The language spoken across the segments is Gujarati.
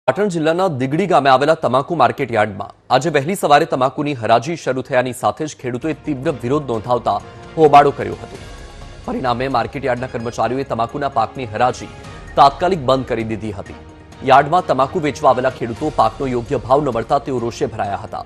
પાટણ જિલ્લાના દિગડી ગામે આવેલા તમાકુ માર્કેટ યાર્ડમાં આજે વહેલી સવારે તમાકુની હરાજી શરૂ થયાની સાથે જ ખેડૂતોએ તીવ્ર વિરોધ નોંધાવતા હોબાળો કર્યો હતો। પરિણામે માર્કેટ યાર્ડના કર્મચારીઓએ તમાકુના પાકની હરાજી તાત્કાલિક બંધ કરી દીધી હતી। યાર્ડમાં તમાકુ વેચવા આવેલા ખેડૂતો પાકનો યોગ્ય ભાવ ન મળતા તેઓ રોષે ભરાયા હતા।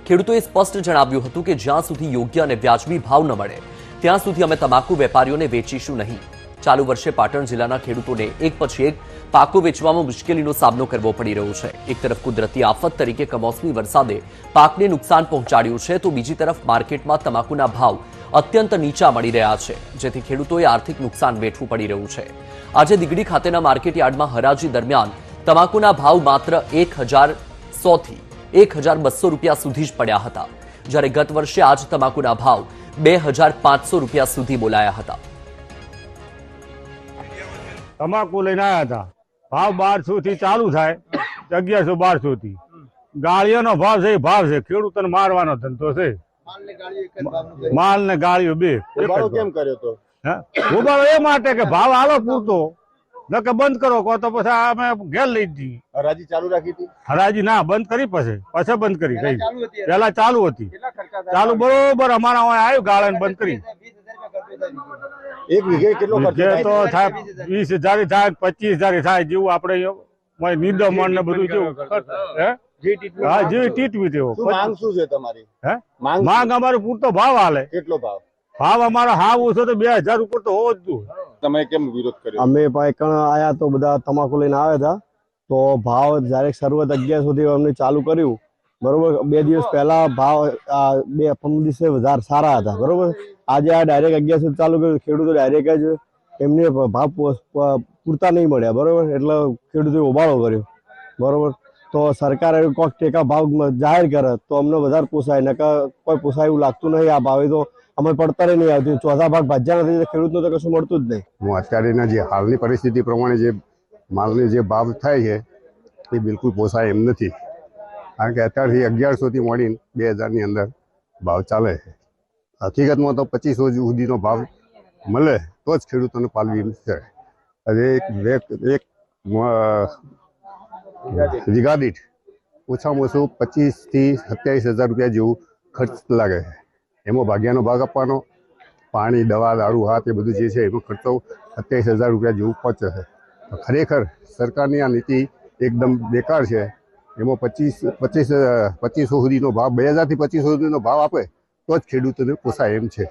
ખેડૂતોએ સ્પષ્ટ જણાવ્યું હતું કે જ્યાં સુધી યોગ્ય અને વ્યાજબી ભાવ ન મળે ત્યાં સુધી અમે તમાકુ વેપારીઓને વેચીશું નહીં। ચાલુ વર્ષે પાટણ જિલ્લાના ખેડૂતોને એક પછી એક પાકો વેચવામાં મુશ્કેલીનો સામનો કરવો પડી રહ્યો છે। એક તરફ કુદરતી આફત તરીકે કમોસમી વરસાદે પાકને નુકસાન પહોંચાડ્યું છે, તો બીજી તરફ માર્કેટમાં તમાકુના ભાવ અત્યંત નીચા મળી રહ્યા છે, જેથી ખેડૂતોએ આર્થિક નુકસાન વેઠવું પડી રહ્યું છે। આજે દિગડી ખાતેના માર્કેટ યાર્ડમાં હરાજી દરમિયાન તમાકુના ભાવ માત્ર 1100 થી 1200 રૂપિયા સુધી જ પડ્યા હતા, જ્યારે ગત વર્ષે આજ તમાકુના ભાવ 2500 રૂપિયા સુધી બોલાયા હતા। તમાકુ લઈને આવ્યા હતા, ભાવ 1200 થી ચાલુ થાય 1100-1200 થી। ગાળીઓનો ભાવ છે, ભાવ છે, ખેડૂતોને મારવાનો ધંધો છે। માલ ને ગાળીઓ બે કેમ કર્યો તો? ઉબાળો એ માટે કે ભાવ આલો પૂરતો, નકે બંધ કરો કહો તો પછી અમે ઘેર લઈ જઈએ। હરાજી ચાલુ રાખી હતી? હરાજી ના બંધ કરી, પછી બંધ કરી, પેલા ચાલુ હતી, ચાલુ બરોબર અમારા આવ્યું ગાળા બંધ કરી। એક વીઘે કેટલો ખર્ચો તો થાય 20,000 થાય, 25,000 થાય, જેવું આપણે નિદમણ ને બધું જેવું ટીટવી તેવો। માંગ શું છે તમારી? માંગ અમારો પૂરતો ભાવ હાલે। કેટલો ભાવ? ભાવ અમારો હાવ ઓછો તો 2,000 ઉપર તો હોવો જ જોઈએ। તમે કેમ વિરોધ કર્યો? અમે પાયકણ આયા તો બધા તમાકુ લઈને આવ્યા હતા, તો ભાવ જ્યારે શરૂઆત 1100 થી અમને ચાલુ કર્યું, બરોબર। 2 દિવસ પહેલા ભાવ 2-15 દિવસે વધારે સારા હતા, બરોબર। આજે આ ડાયરેક્ટ 1100 ચાલુ કર્યું, ખેડૂતો ડાયરેક્ટ જ એમને ભાવ પૂરતા નહીં મળ્યા, બરોબર। એટલે ખેડૂતોએ હોબાળો કર્યો, બરોબર। તો સરકારે કોઈક ટેકા ભાવ જાહેર કરે તો અમને વધારે પોસાય, નકર કોઈ પોસાય એવું લાગતું નહીં। આ ભાવે તો અમે પડતરે નહીં આવતી, ચોથા ભાગ ભાજ્યા નથી, ખેડૂતને તો કશું મળતું જ નહીં। હું અત્યારેના જે હાલની પરિસ્થિતિ પ્રમાણે જે માલની જે ભાવ થાય છે એ બિલકુલ પોસાય એમ નથી, કારણ કે અત્યારથી 1100 થી મોડીને 2000ની અંદર ભાવ ચાલે છે। હકીકતમાં તો 2500 સુધીનો ભાવ મળે તો જ ખેડૂતોને પાલવી છે। એક વીઘા દીઠ ઓછામાં ઓછું 25,000 થી 27,000 રૂપિયા જેવું ખર્ચ લાગે છે। એમાં ભાગ્યાનો ભાગ આપવાનો, પાણી, દવા, દારૂ, હાથ એ બધું જે છે એનો ખર્ચો 27,000 રૂપિયા જેવું પહોંચે છે। ખરેખર સરકારની આ નીતિ એકદમ બેકાર છે। એમાં 2500 સુધીનો ભાવ, 2,000 થી 2500 સુધીનો ભાવ આપે તો જ ખેડૂતોને પોસાય એમ છે।